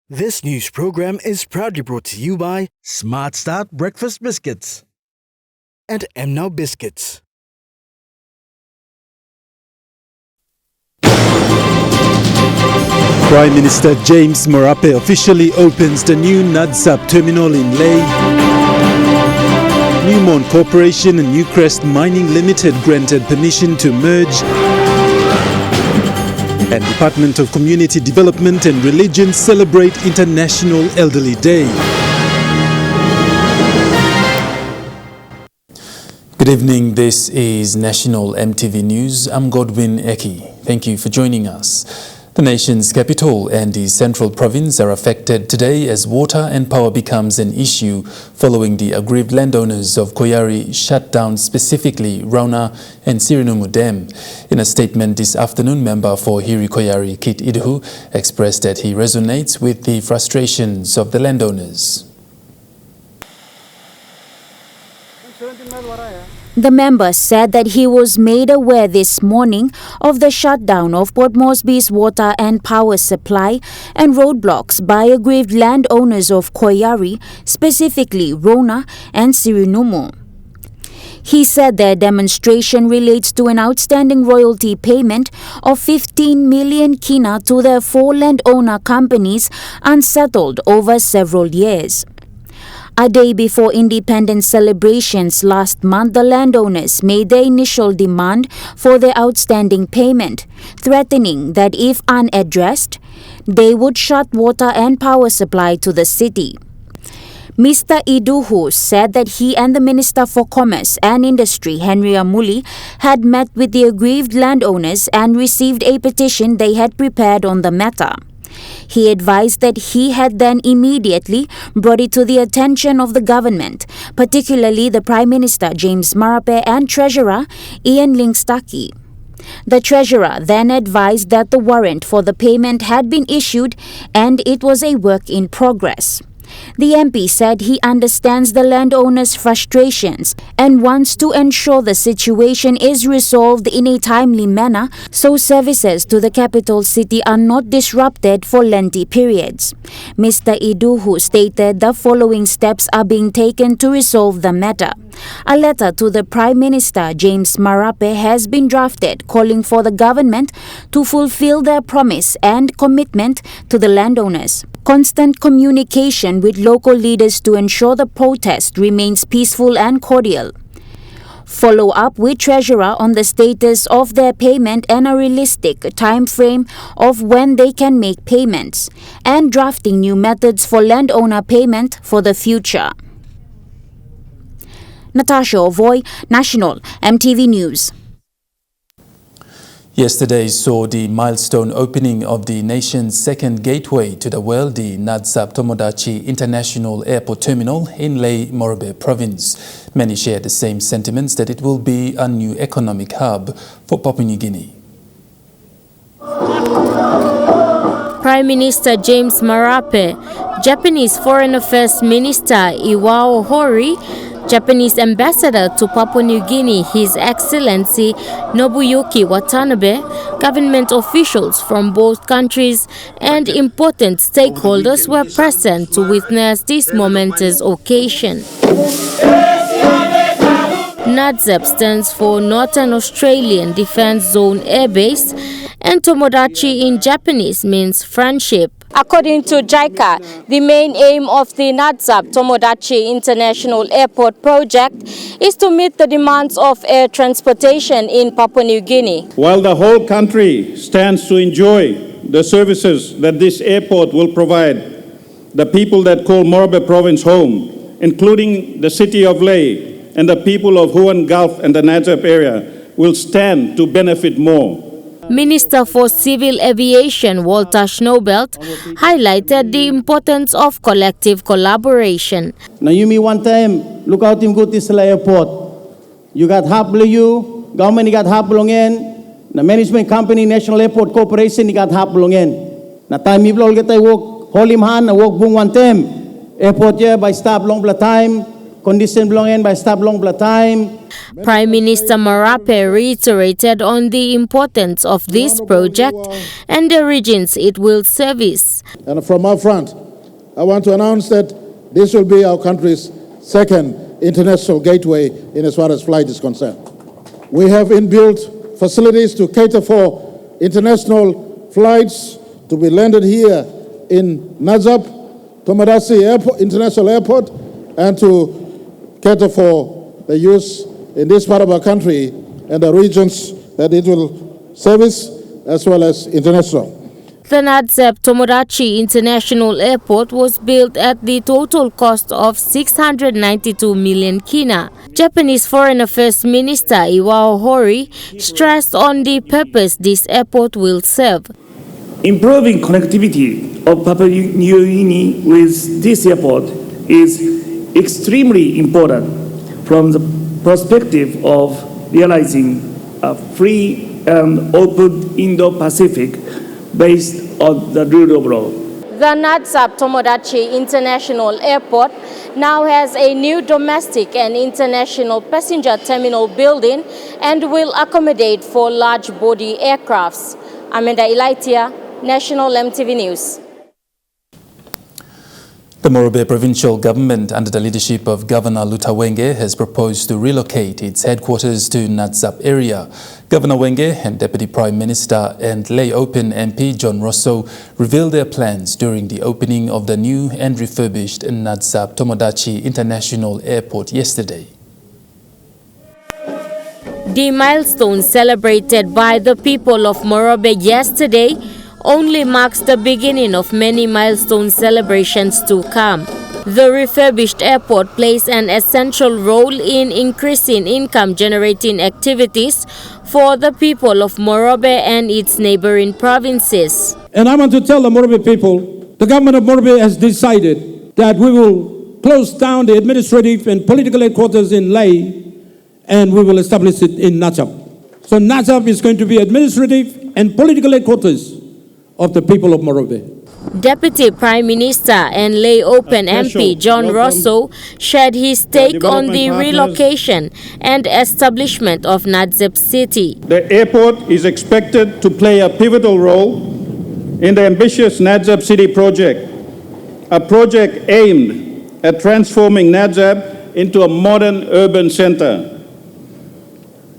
This news program is proudly brought to you by Smart Start Breakfast Biscuits and Now Biscuits. Prime Minister James Marape officially opens the new Nadzap terminal in Leh. Newmont Corporation and Newcrest Mining Limited granted permission to merge. And Department of Community Development and Religion celebrate International Elderly Day. Good evening, this is National Emtv News. I'm Godwin Eki. Thank you for joining us. The nation's capital and the central province are affected today as water and power becomes an issue following the aggrieved landowners of Koyari shutdown, specifically Rauna and Sirinumu Dam. In a statement this afternoon, member for Hiri Koyari, Kit Idhu, expressed that he resonates with the frustrations of the landowners. The member said that he was made aware this morning of the shutdown of Port Moresby's water and power supply and roadblocks by aggrieved landowners of Koyari, specifically Rona and Sirinumu. He said their demonstration relates to an outstanding royalty payment of 15 million kina to their 4 landowner companies unsettled over several years. A day before independence celebrations last month, the landowners made their initial demand for their outstanding payment, threatening that if unaddressed, they would shut water and power supply to the city. Mr. Iduhu said that he and the Minister for Commerce and Industry, Henry Amuli, had met with the aggrieved landowners and received a petition they had prepared on the matter. He advised that he had then immediately brought it to the attention of the government, particularly the Prime Minister James Marape and Treasurer Ian Lingstaki. The Treasurer then advised that the warrant for the payment had been issued and it was a work in progress. The MP said he understands the landowners' frustrations and wants to ensure the situation is resolved in a timely manner so services to the capital city are not disrupted for lengthy periods. Mr. Iduhu stated the following steps are being taken to resolve the matter. A letter to the Prime Minister James Marape has been drafted calling for the government to fulfill their promise and commitment to the landowners. Constant communication with local leaders to ensure the protest remains peaceful and cordial. Follow up with Treasurer on the status of their payment and a realistic time frame of when they can make payments, and drafting new methods for landowner payment for the future. Natasha Ovoy, National Emtv News. Yesterday saw the milestone opening of the nation's second gateway to the world, the Nadzap Tomodachi International Airport Terminal in Leh, Morobe Province. Many share the same sentiments that it will be a new economic hub for Papua New Guinea. Prime Minister James Marape, Japanese Foreign Affairs Minister Iwao Hori, Japanese Ambassador to Papua New Guinea, His Excellency Nobuyuki Watanabe, government officials from both countries, and important stakeholders were present to witness this momentous occasion. Nadzap stands for Northern Australian Defence Zone Air Base, and Tomodachi in Japanese means friendship. According to JICA, the main aim of the Nadzap Tomodachi International Airport project is to meet the demands of air transportation in Papua New Guinea. While the whole country stands to enjoy the services that this airport will provide, the people that call Morobe Province home, including the city of Leh and the people of Huon Gulf and the Nadzap area, will stand to benefit more. Minister for Civil Aviation Walter Schnobelt highlighted the importance of collective collaboration. Now you mean one time, look out in good this airport. You got you, government got in, the management company, National Airport Corporation, got in. Now time you will get a walk, hold him hand, walk boom one time. Airport here by stop long time, condition belonging by staff long time. Prime Minister Marape reiterated on the importance of this project and the regions it will service. And from our front, I want to announce that this will be our country's second international gateway in as far as flight is concerned. We have inbuilt facilities to cater for international flights to be landed here in Najab, Tomodachi International Airport, and to cater for the use in this part of our country and the regions that it will service as well as international. The Najab Tomodachi International Airport was built at the total cost of 692 million kina. Japanese Foreign Affairs Minister Iwao Hori stressed on the purpose this airport will serve. Improving connectivity of Papua New Guinea with this airport is extremely important from the perspective of realizing a free and open Indo-Pacific based on the rule of law. The Najab Tomodachi International Airport now has a new domestic and international passenger terminal building and will accommodate for large body aircrafts. Amanda Ilaitia, National Emtv News. The Morobe provincial government, under the leadership of Governor Luta Wenge, has proposed to relocate its headquarters to Najab area. Governor Wenge and Deputy Prime Minister and Lay Open MP John Rosso revealed their plans during the opening of the new and refurbished Najab Tomodachi International Airport yesterday. The milestone celebrated by the people of Morobe yesterday only marks the beginning of many milestone celebrations to come. The refurbished airport plays an essential role in increasing income-generating activities for the people of Morobe and its neighboring provinces. And I want to tell the Morobe people, the government of Morobe has decided that we will close down the administrative and political headquarters in Lay and we will establish it in Najab. So Najab is going to be administrative and political headquarters of the people of Morobe. Deputy Prime Minister and Lay Open MP John Rosso shared his take on the relocation and establishment of Najab City. The airport is expected to play a pivotal role in the ambitious Najab City project, a project aimed at transforming Najab into a modern urban center.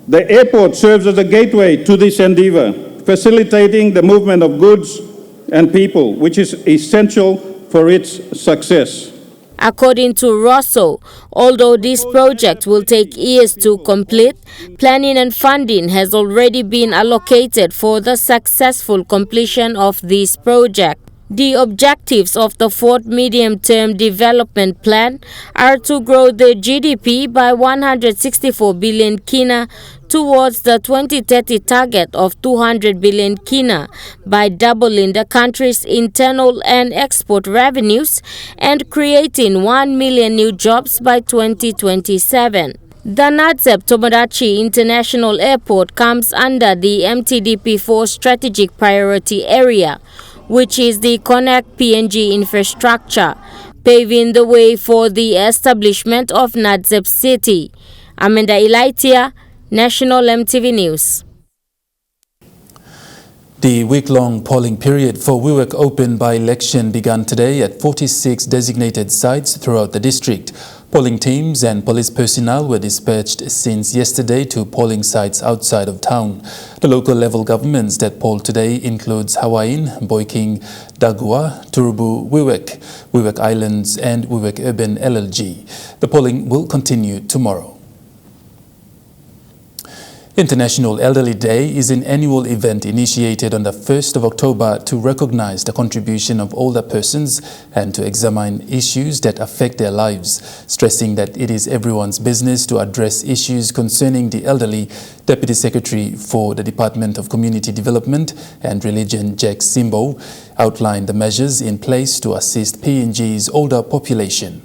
The airport serves as a gateway to this endeavor, facilitating the movement of goods and people, which is essential for its success. According to Rosso, although this project will take years to complete, planning and funding has already been allocated for the successful completion of this project. The objectives of the fourth medium-term development plan are to grow the GDP by 164 billion kina towards the 2030 target of 200 billion kina by doubling the country's internal and export revenues and creating 1 million new jobs by 2027. The Najab Tomodachi International Airport comes under the MTDP4 strategic priority area, which is the Connect PNG infrastructure, paving the way for the establishment of Najab City. Amanda Ilaitia, National Emtv News. The week-long polling period for Wewak Open by-election began today at 46 designated sites throughout the district. Polling teams and police personnel were dispatched since yesterday to polling sites outside of town. The local level governments that polled today includes Hawaiian, Boiking, Dagua, Turubu, Wewak, Wewak Islands and Wewak Urban LLG. The polling will continue tomorrow. International Elderly Day is an annual event initiated on the 1st of October to recognize the contribution of older persons and to examine issues that affect their lives, stressing that it is everyone's business to address issues concerning the elderly. Deputy Secretary for the Department of Community Development and Religion, Jack Simbo, outlined the measures in place to assist PNG's older population.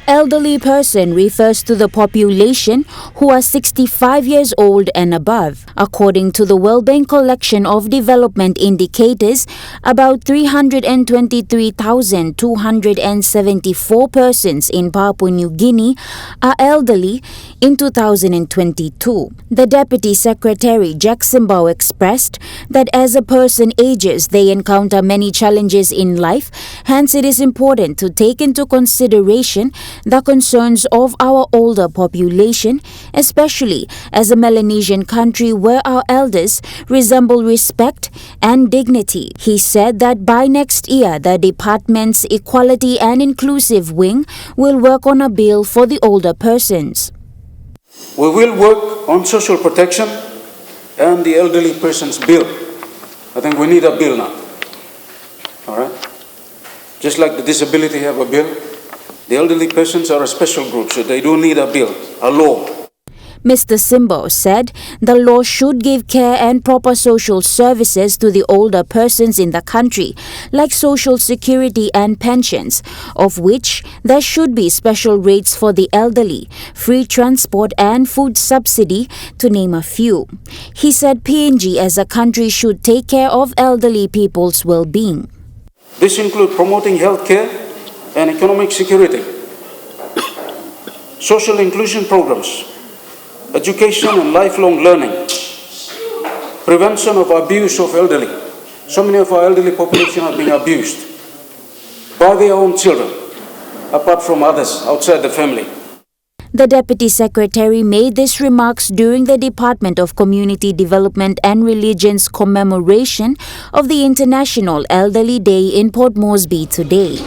Elderly person refers to the population who are 65 years old and above. According to the World Bank collection of development indicators, about 323,274 persons in Papua New Guinea are elderly in 2022. The Deputy Secretary Jackson Bao expressed that as a person ages, they encounter many challenges in life, hence it is important to take into consideration the concerns of our older population, especially as a Melanesian country where our elders resemble respect and dignity. He said that by next year, the department's Equality and Inclusive Wing will work on a bill for the older persons. We will work on social protection and the elderly persons bill. I think we need a bill now. All right? Just like the disability have a bill, the elderly persons are a special group, so they don't need a bill, a law. Mr. Simbo said the law should give care and proper social services to the older persons in the country, like social security and pensions, of which there should be special rates for the elderly, free transport and food subsidy, to name a few. He said PNG as a country should take care of elderly people's well-being. This includes promoting health care and economic security, social inclusion programs, education and lifelong learning, prevention of abuse of elderly. So many of our elderly population are being abused by their own children, apart from others outside the family. The Deputy Secretary made these remarks during the Department of Community Development and Religion's commemoration of the International Elderly Day in Port Moresby today.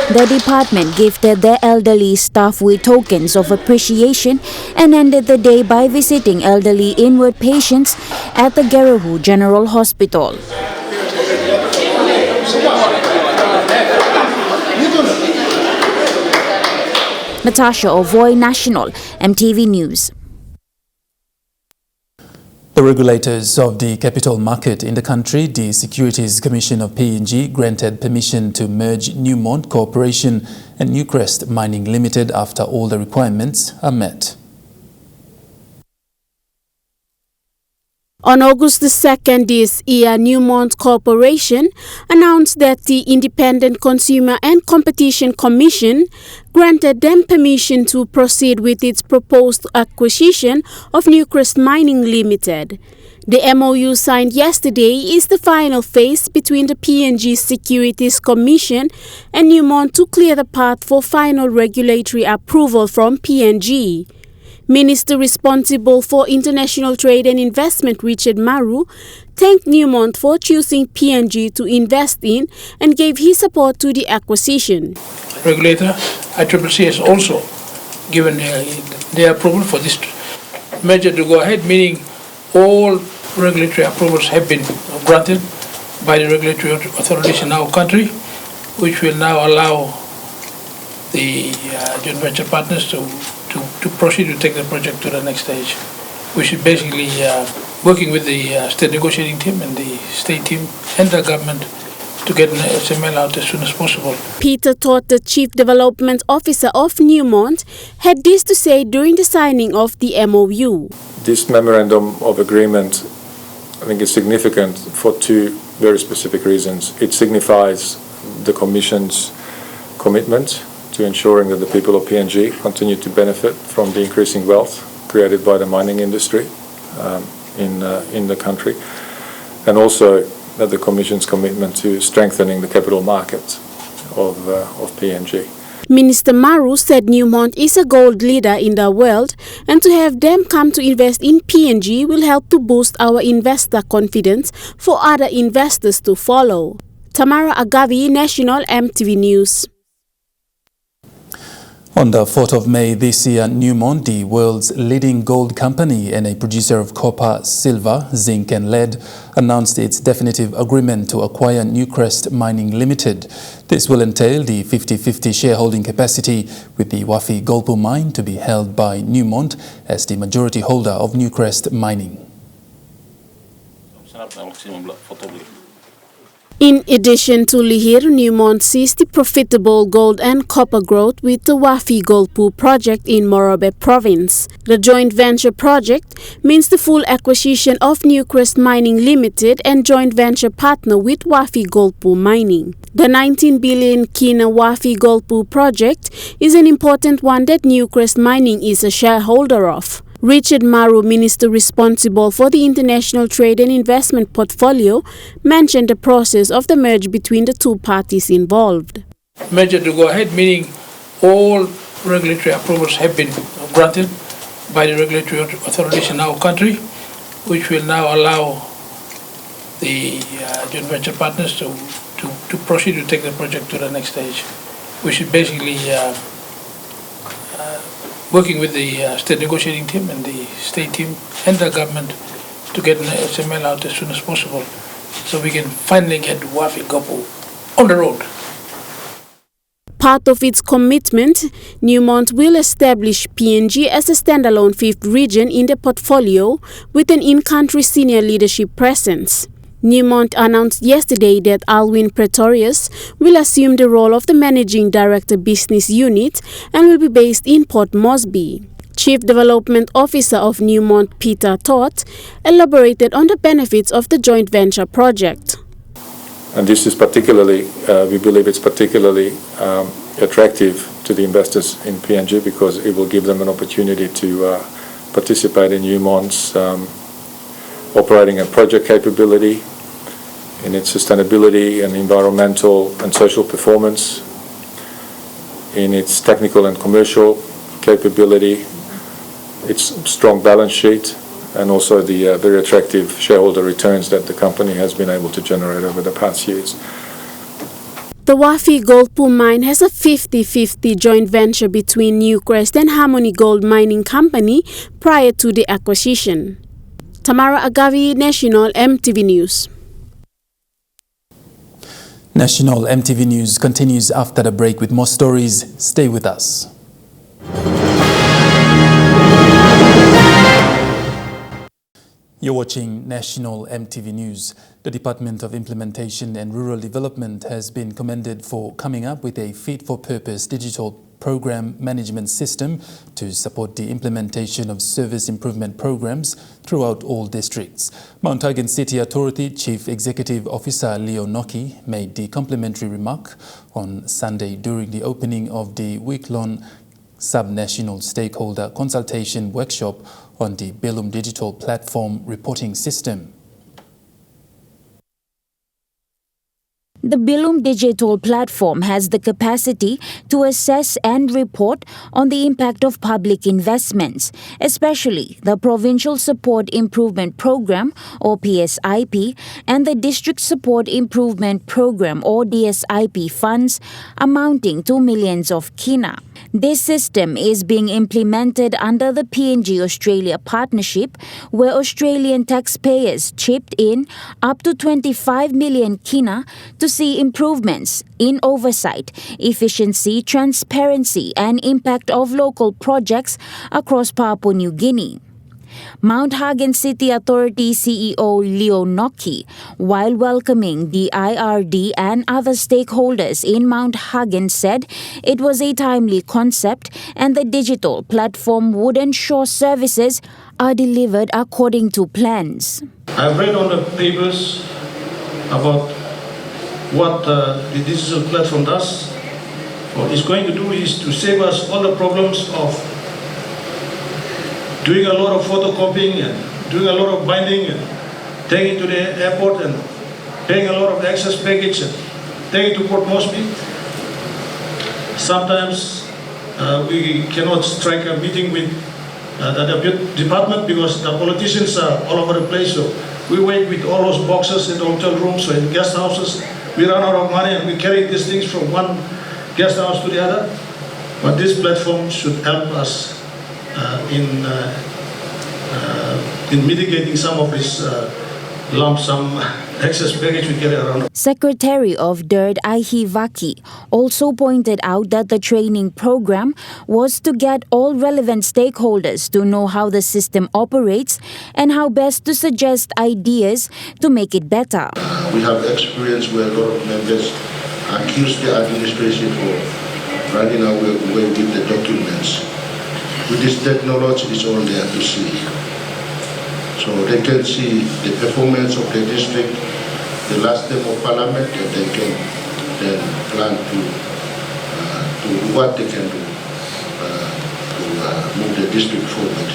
The department gifted their elderly staff with tokens of appreciation and ended the day by visiting elderly inward patients at the Gerahu General Hospital. Natasha Ovoy, National, Emtv News. The regulators of the capital market in the country, the Securities Commission of PNG, granted permission to merge Newmont Corporation and Newcrest Mining Limited after all the requirements are met. On August the 2nd this year, Newmont Corporation announced that the Independent Consumer and Competition Commission granted them permission to proceed with its proposed acquisition of Newcrest Mining Limited. The MOU signed yesterday is the final phase between the PNG Securities Commission and Newmont to clear the path for final regulatory approval from PNG. Minister responsible for international trade and investment Richard Maru thanked Newmont for choosing PNG to invest in and gave his support to the acquisition. Regulator, ICCC has also given their approval for this merger to go ahead, meaning all regulatory approvals have been granted by the regulatory authorities in our country, which will now allow the joint venture partners to proceed to take the project to the next stage. We should basically working with the state negotiating team and the state team and the government to get an SML out as soon as possible. Peter Todd, the Chief Development Officer of Newmont, had this to say during the signing of the MOU. This memorandum of agreement, I think, is significant for two very specific reasons. It signifies the Commission's commitment to ensuring that the people of PNG continue to benefit from the increasing wealth created by the mining industry in the country, and also that the Commission's commitment to strengthening the capital markets of PNG. Minister Maru said Newmont is a gold leader in the world, and to have them come to invest in PNG will help to boost our investor confidence for other investors to follow. Tamara Agavi, National, Emtv News. On the 4th of May this year, Newmont, the world's leading gold company and a producer of copper, silver, zinc and lead, announced its definitive agreement to acquire Newcrest Mining Limited. This will entail the 50-50 shareholding capacity, with the Wafi Golpu mine to be held by Newmont as the majority holder of Newcrest Mining. In addition to Lihir, Newmont sees the profitable gold and copper growth with the Wafi Gold Pool project in Morobe province. The joint venture project means the full acquisition of Newcrest Mining Limited and joint venture partner with Wafi Gold Pool Mining. The 19 billion Kina Wafi Gold Pool project is an important one that Newcrest Mining is a shareholder of. Richard Maru, minister responsible for the international trade and investment portfolio, mentioned the process of the merge between the two parties involved. Merger to go ahead, meaning all regulatory approvals have been granted by the regulatory authorities in our country, which will now allow the joint venture partners to proceed to take the project to the next stage, which is basically working with the state negotiating team and the state team and the government to get an SML out as soon as possible so we can finally get Wafi Gopo on the road. Part of its commitment, Newmont will establish PNG as a standalone fifth region in the portfolio with an in-country senior leadership presence. Newmont announced yesterday that Alwyn Pretorius will assume the role of the Managing Director Business Unit and will be based in Port Moresby. Chief Development Officer of Newmont, Peter Todd, elaborated on the benefits of the joint venture project. And this is particularly, we believe it's particularly attractive to the investors in PNG because it will give them an opportunity to participate in Newmont's operating and project capability, in its sustainability and environmental and social performance, in its technical and commercial capability, its strong balance sheet, and also the very attractive shareholder returns that the company has been able to generate over the past years. The Wafi Gold Pool mine has a 50-50 joint venture between Newcrest and Harmony Gold Mining Company prior to the acquisition. Tamara Agavi, National Emtv News. National Emtv News continues after the break with more stories. Stay with us. You're watching National Emtv News. The Department of Implementation and Rural Development has been commended for coming up with a fit-for-purpose digital program management system to support the implementation of service improvement programs throughout all districts. Mount Hagen City Authority Chief Executive Officer Leo Noki made the complimentary remark on Sunday during the opening of the week-long sub-national stakeholder consultation workshop on the Belum Digital Platform Reporting System. The Belum Digital Platform has the capacity to assess and report on the impact of public investments, especially the Provincial Support Improvement Program or PSIP and the District Support Improvement Program or DSIP funds amounting to millions of kina. This system is being implemented under the PNG Australia partnership, where Australian taxpayers chipped in up to 25 million kina to see improvements in oversight, efficiency, transparency and impact of local projects across Papua New Guinea. Mount Hagen City Authority CEO Leo Noki, while welcoming the IRD and other stakeholders in Mount Hagen, said it was a timely concept and the digital platform would ensure services are delivered according to plans. I've read on the papers about what the digital platform does. What it's going to do is to save us all the problems of doing a lot of photocopying and doing a lot of binding and taking to the airport and paying a lot of access package and taking to Port Moresby. Sometimes we cannot strike a meeting with the department because the politicians are all over the place. So we wait with all those boxes in the hotel rooms or in guest houses. We run out of money and we carry these things from one guest house to the other. But this platform should help us in mitigating some of these lump sum excess baggage we carry around. Secretary of DIRD Ihi Vaki also pointed out that the training program was to get all relevant stakeholders to know how the system operates and how best to suggest ideas to make it better. We have experience where a lot of members accuse the administration of running away with the documents. With this technology, it's all there to see. So they can see the performance of the district, the last term of parliament, and they can then plan to what they can do to move the district forward.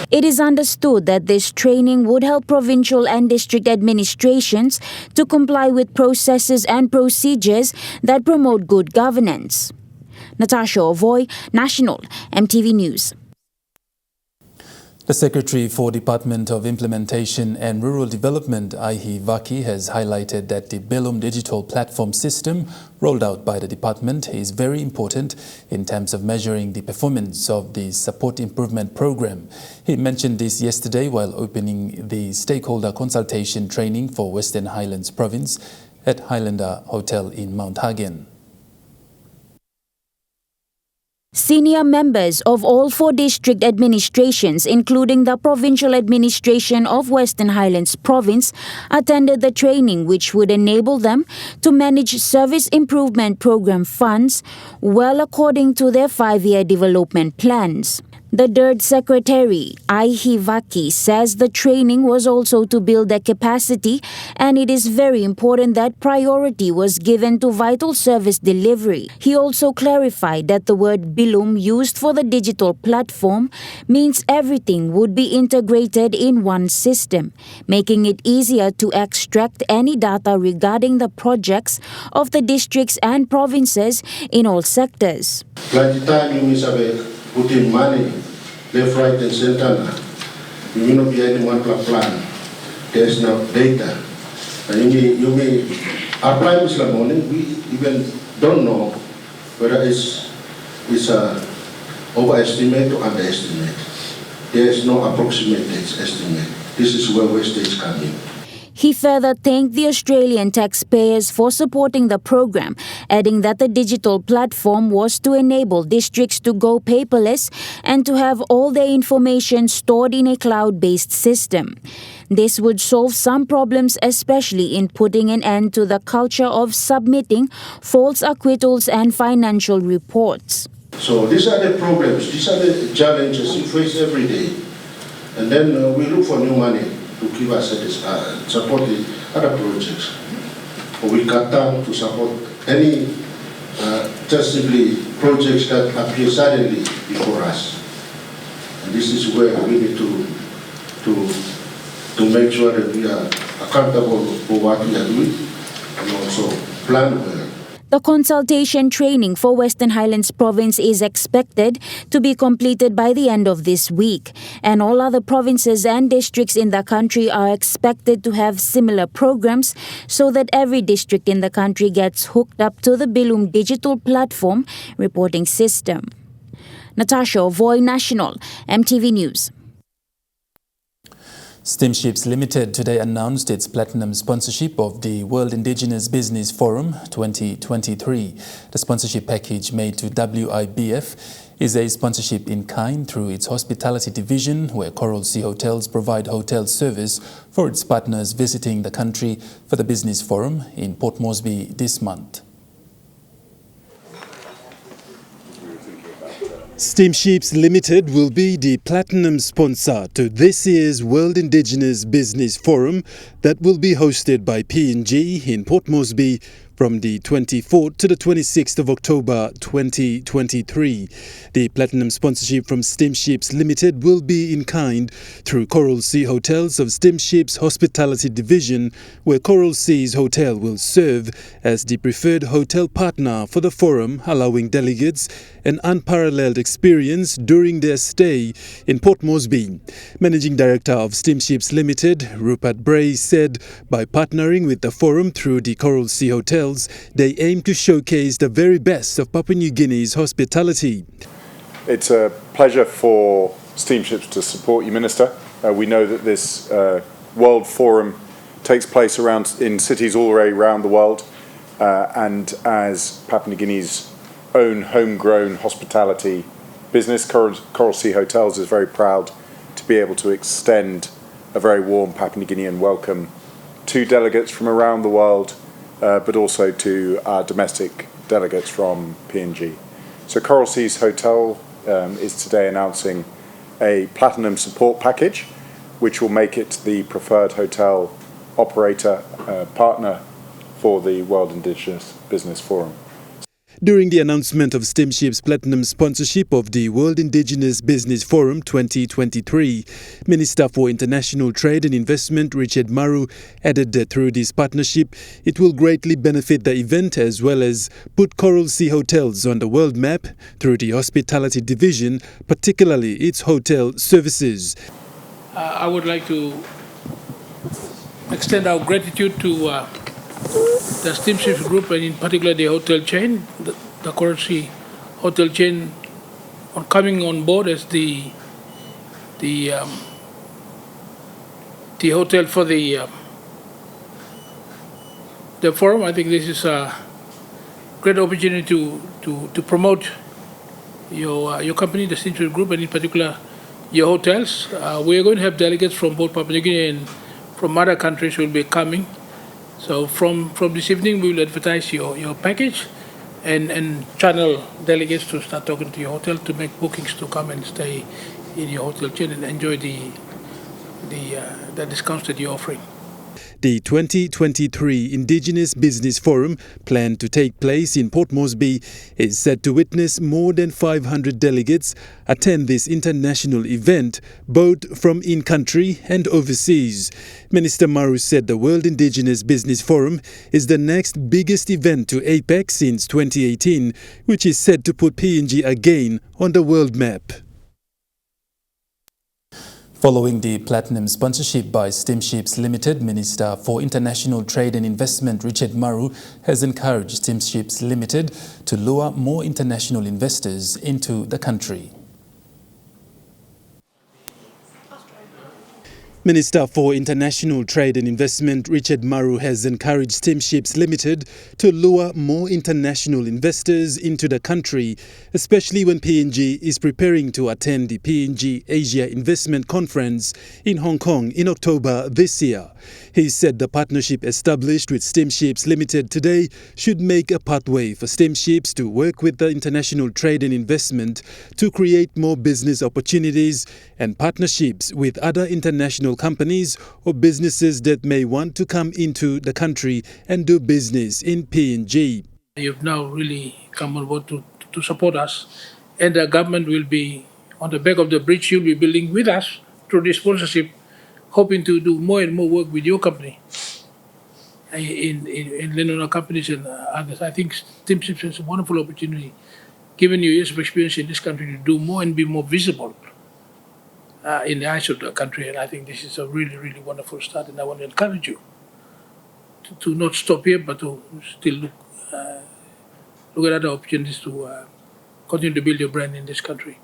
It is understood that this training would help provincial and district administrations to comply with processes and procedures that promote good governance. Natasha Ovoy, National, Emtv News. The Secretary for Department of Implementation and Rural Development, Ihi Vaki, has highlighted that the Belum digital platform system rolled out by the department is very important in terms of measuring the performance of the support improvement program. He mentioned this yesterday while opening the stakeholder consultation training for Western Highlands Province at Highlander Hotel in Mount Hagen. Senior members of all 4 district administrations, including the provincial administration of Western Highlands Province, attended the training, which would enable them to manage service improvement program funds well according to their 5-year development plans. The DIRD Secretary, Ihi Vaki, says the training was also to build their capacity, and it is very important that priority was given to vital service delivery. He also clarified that the word Bilum used for the digital platform means everything would be integrated in one system, making it easier to extract any data regarding the projects of the districts and provinces in all sectors. Plenty time you miss put in money, left, right, and center. You may not be any one plan. There's no data. And you may apply this morning, we even don't know whether it's overestimate or underestimate. There's no approximate estimate. This is where wastage comes in. He further thanked the Australian taxpayers for supporting the program, adding that the digital platform was to enable districts to go paperless and to have all their information stored in a cloud-based system. This would solve some problems, especially in putting an end to the culture of submitting false acquittals and financial reports. So these are the problems, these are the challenges we face every day. And then we look for new money to give us support the other projects. Or we cut down to support any just simply projects that appear suddenly before us. And this is where we need to make sure that we are accountable for what we are doing and also plan well. The consultation training for Western Highlands Province is expected to be completed by the end of this week, and all other provinces and districts in the country are expected to have similar programs so that every district in the country gets hooked up to the Bilum digital platform reporting system. Natasha Ovoy, National, Emtv News. Steamships Limited today announced its platinum sponsorship of the World Indigenous Business Forum 2023. The sponsorship package made to WIBF is a sponsorship in kind through its hospitality division, where Coral Sea Hotels provide hotel service for its partners visiting the country for the Business Forum in Port Moresby this month. Steamships Limited will be the platinum sponsor to this year's World Indigenous Business Forum that will be hosted by P&G in Port Moresby from the 24th to the 26th of October 2023. The platinum sponsorship from Steamships Limited will be in kind through Coral Sea Hotels of Steamships Hospitality Division, where Coral Sea's Hotel will serve as the preferred hotel partner for the forum, allowing delegates an unparalleled experience during their stay in Port Moresby. Managing Director of Steamships Limited, Rupert Bray, said by partnering with the forum through the Coral Sea Hotels, they aim to showcase the very best of Papua New Guinea's hospitality. It's a pleasure for Steamships to support you, Minister. We know that this World Forum takes place in cities all around the world, and as Papua New Guinea's own homegrown hospitality business, Coral Sea Hotels is very proud to be able to extend a very warm Papua New Guinean welcome to delegates from around the world, but also to our domestic delegates from PNG. So Coral Sea's Hotel is today announcing a platinum support package, which will make it the preferred hotel operator partner for the World Indigenous Business Forum. During the announcement of Steamship's platinum sponsorship of the World Indigenous Business Forum 2023, Minister for International Trade and Investment Richard Maru added that through this partnership, it will greatly benefit the event as well as put Coral Sea Hotels on the world map through the hospitality division, particularly its hotel services. I would like to extend our gratitude to the Steamship Group, and in particular the hotel chain, the Coral Sea hotel chain, on coming on board as the hotel for the forum. I think this is a great opportunity to promote your company, the Steamship Group, and in particular your hotels. We are going to have delegates from both Papua New Guinea and from other countries will be coming. So from this evening, we will advertise your package and channel delegates to start talking to your hotel to make bookings to come and stay in your hotel chain and enjoy the discounts that you're offering. The 2023 Indigenous Business Forum, planned to take place in Port Moresby, is set to witness more than 500 delegates attend this international event, both from in-country and overseas. Minister Maru said the World Indigenous Business Forum is the next biggest event to APEC since 2018, which is set to put PNG again on the world map. Following the platinum sponsorship by Steamships Limited, Minister for International Trade and Investment Richard Maru has encouraged Steamships Limited to lure more international investors into the country. Minister for International Trade and Investment Richard Maru has encouraged Steamships Limited to lure more international investors into the country, especially when PNG is preparing to attend the PNG Asia Investment Conference in Hong Kong in October this year. He said the partnership established with Steamships Limited today should make a pathway for steamships to work with the international trade and investment to create more business opportunities and partnerships with other international companies or businesses that may want to come into the country and do business in PNG. You've now really come on board to support us, and the government will be on the back of the bridge you'll be building with us through this sponsorship, hoping to do more and more work with your company in landowner companies and others. I think Steamships has a wonderful opportunity, given your years of experience in this country, to do more and be more visible in the eyes of the country. And I think this is a really, really wonderful start. And I want to encourage you to not stop here, but to still look at other opportunities to continue to build your brand in this country.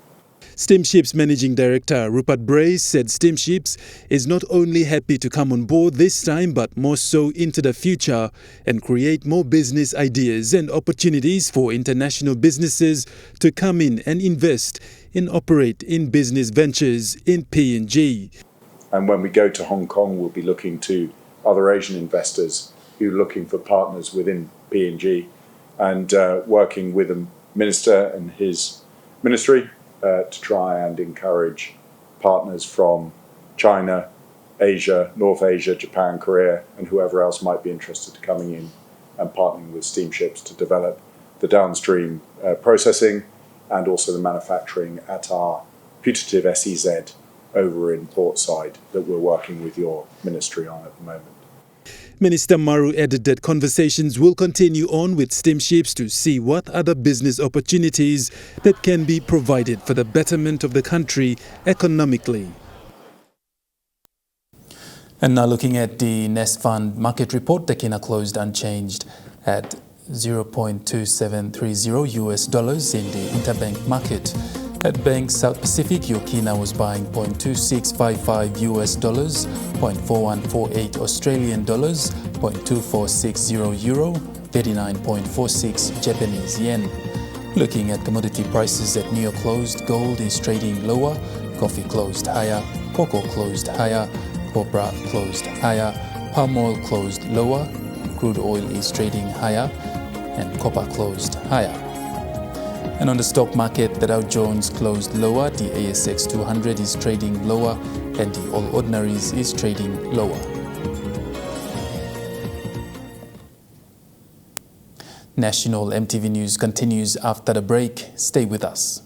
Steamships Managing Director Rupert Brace said Steamships is not only happy to come on board this time, but more so into the future and create more business ideas and opportunities for international businesses to come in and invest and operate in business ventures in PNG. And when we go to Hong Kong, we'll be looking to other Asian investors who are looking for partners within PNG and working with the Minister and his ministry to try and encourage partners from China, Asia, North Asia, Japan, Korea, and whoever else might be interested in coming in and partnering with steamships to develop the downstream processing and also the manufacturing at our putative SEZ over in Portside that we're working with your ministry on at the moment. Minister Maru added that conversations will continue on with steamships to see what other business opportunities that can be provided for the betterment of the country economically. And now looking at the Nest Fund market report, the Kina closed unchanged at $0.2730 US in the interbank market. At Bank South Pacific, your Kina was buying $0.2655 US dollars, 0.4148 Australian dollars, 0.2460 euro, 39.46 Japanese yen. Looking at commodity prices at near closed, gold is trading lower, coffee closed higher, cocoa closed higher, copra closed higher, palm oil closed lower, crude oil is trading higher, and copper closed higher. And on the stock market, the Dow Jones closed lower, the ASX 200 is trading lower, and the All Ordinaries is trading lower. National MTV News continues after the break. Stay with us.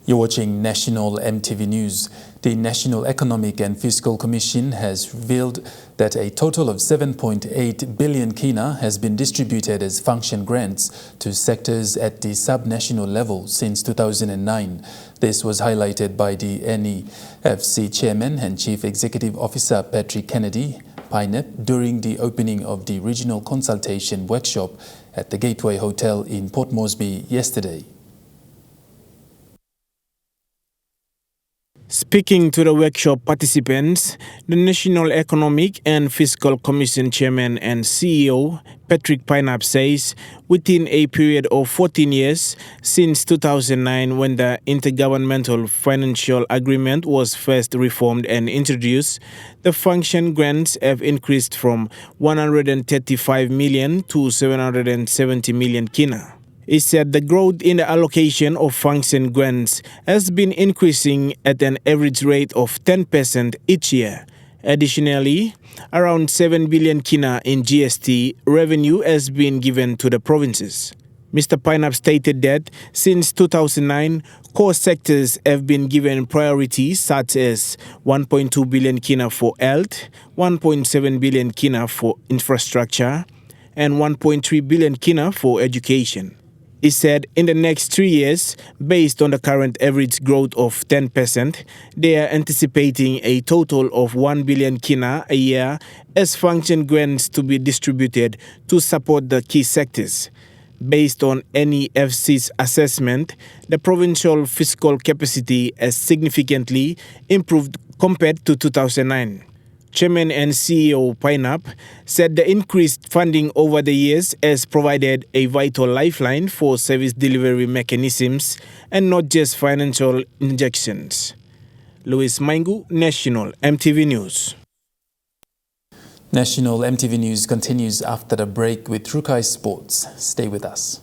You're watching National MTV News. The National Economic and Fiscal Commission has revealed that a total of 7.8 billion kina has been distributed as function grants to sectors at the sub-national level since 2009. This was highlighted by the NEFC Chairman and Chief Executive Officer Patrick Kennedy, PINEP, during the opening of the Regional Consultation Workshop at the Gateway Hotel in Port Moresby yesterday. Speaking to the workshop participants, the National Economic and Fiscal Commission Chairman and CEO, Patrick PINEP, says within a period of 14 years, since 2009 when the Intergovernmental Financial Agreement was first reformed and introduced, the function grants have increased from 135 million to 770 million kina. He said the growth in the allocation of function grants has been increasing at an average rate of 10% each year. Additionally, around 7 billion kina in GST revenue has been given to the provinces. Mr. PINEP stated that since 2009, core sectors have been given priorities such as 1.2 billion kina for health, 1.7 billion kina for infrastructure, and 1.3 billion kina for education. He said in the next 3 years, based on the current average growth of 10%, they are anticipating a total of 1 billion kina a year as function grants to be distributed to support the key sectors. Based on NEFC's assessment, the provincial fiscal capacity has significantly improved compared to 2009. Chairman and CEO PINEP said the increased funding over the years has provided a vital lifeline for service delivery mechanisms and not just financial injections. Louis Maingu, National MTV News. National MTV News continues after the break with Rukai Sports. Stay with us.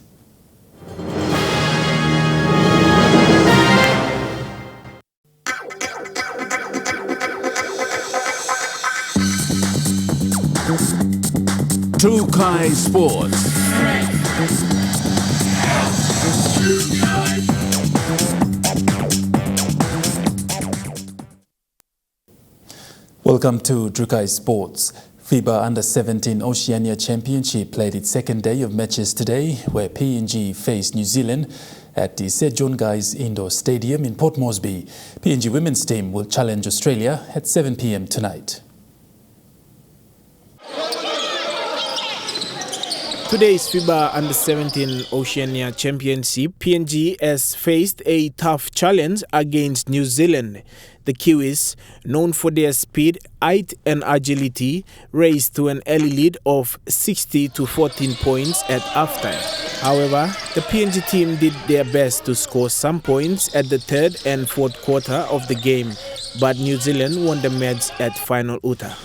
Rukai Sports. Welcome to Rukai Sports. FIBA Under-17 Oceania Championship played its second day of matches today, where PNG faced New Zealand at the St John Guy's Indoor Stadium in Port Moresby. PNG women's team will challenge Australia at 7 p.m. tonight. Today's FIBA Under-17 Oceania Championship, PNG has faced a tough challenge against New Zealand. The Kiwis, known for their speed, height and agility, raced to an early lead of 60 to 14 points at halftime. However, the PNG team did their best to score some points at the third and fourth quarter of the game, but New Zealand won the match at final uta.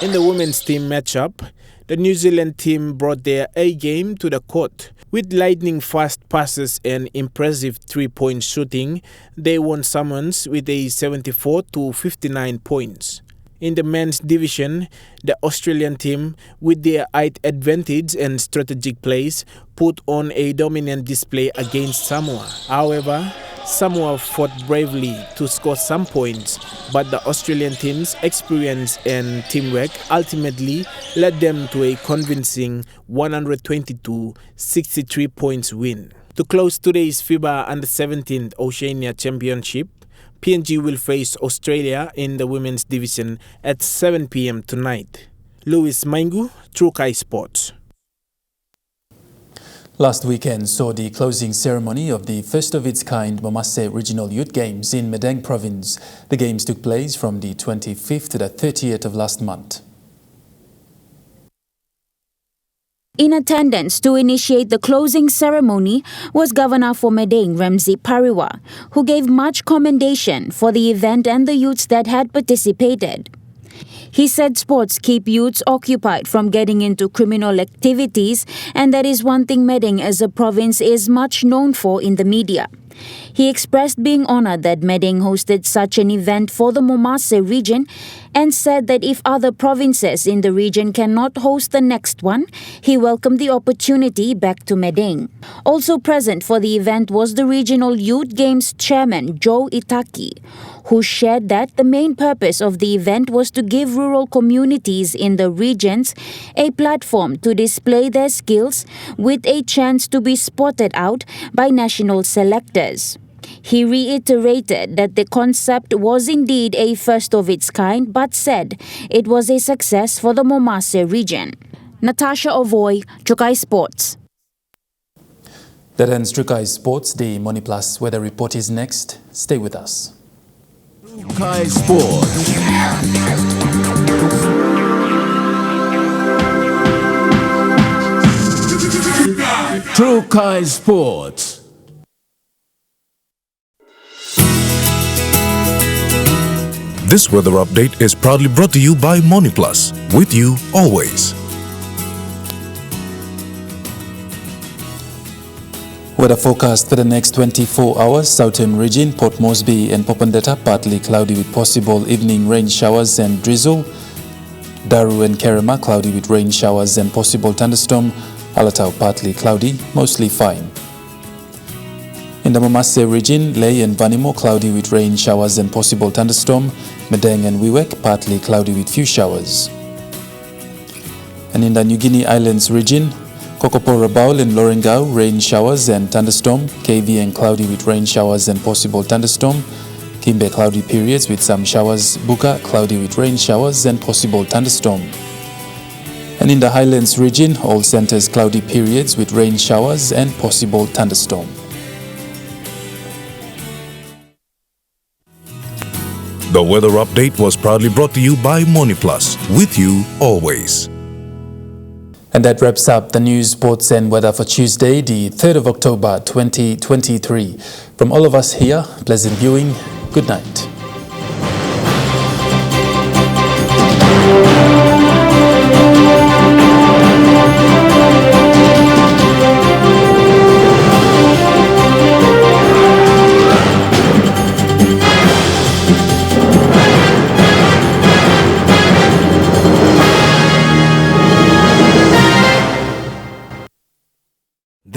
In the women's team matchup, the New Zealand team brought their A-game to the court. With lightning-fast passes and impressive three-point shooting, they won summons with a 74 to 59 points. In the men's division, the Australian team, with their height advantage and strategic plays, put on a dominant display against Samoa. However, Samoa fought bravely to score some points, but the Australian team's experience and teamwork ultimately led them to a convincing 122-63 points win. To close today's FIBA Under-17 Oceania Championship, PNG will face Australia in the women's division at 7 p.m. tonight. Louis Maingu, Trukai Sports. Last weekend saw the closing ceremony of the first of its kind Momasse Regional Youth Games in Medang Province. The games took place from the 25th to the 30th of last month. In attendance to initiate the closing ceremony was Governor for Medang, Ramzi Pariwa, who gave much commendation for the event and the youths that had participated. He said sports keep youths occupied from getting into criminal activities, and that is one thing Medang as a province is much known for in the media. He expressed being honored that Medang hosted such an event for the Momasse region and said that if other provinces in the region cannot host the next one, he welcomed the opportunity back to Medang. Also present for the event was the Regional Youth Games Chairman Joe Itaki, who shared that the main purpose of the event was to give rural communities in the regions a platform to display their skills with a chance to be spotted out by national selectors. He reiterated that the concept was indeed a first of its kind, but said it was a success for the Momasse region. Natasha Ovoy, Trukai Sports. That ends Trukai Sports. The Money Plus weather report is next. Stay with us. Trukai Sports. Trukai Sports. This weather update is proudly brought to you by Money Plus, with you always. Weather forecast for the next 24 hours. Southern region, Port Moresby and Popondetta, partly cloudy with possible evening rain showers and drizzle. Daru and Kerema, cloudy with rain showers and possible thunderstorm. Alatau, partly cloudy, mostly fine. In the Momasse region, Ley and Vanimo, cloudy with rain showers and possible thunderstorm. Medang and Wewak, partly cloudy with few showers. And in the New Guinea Islands region, Kokopo, Rabaul and Lorengau, rain showers and thunderstorm. KV and cloudy with rain showers and possible thunderstorm. Kimbe, cloudy periods with some showers. Buka, cloudy with rain showers and possible thunderstorm. And in the Highlands region, all centers cloudy periods with rain showers and possible thunderstorm. The weather update was proudly brought to you by Money Plus, with you always. And that wraps up the news, sports and weather for Tuesday, the 3rd of October 2023. From all of us here, pleasant viewing. Good night.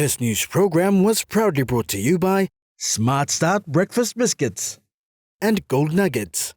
This news program was proudly brought to you by Smart Start Breakfast Biscuits and Gold Nuggets.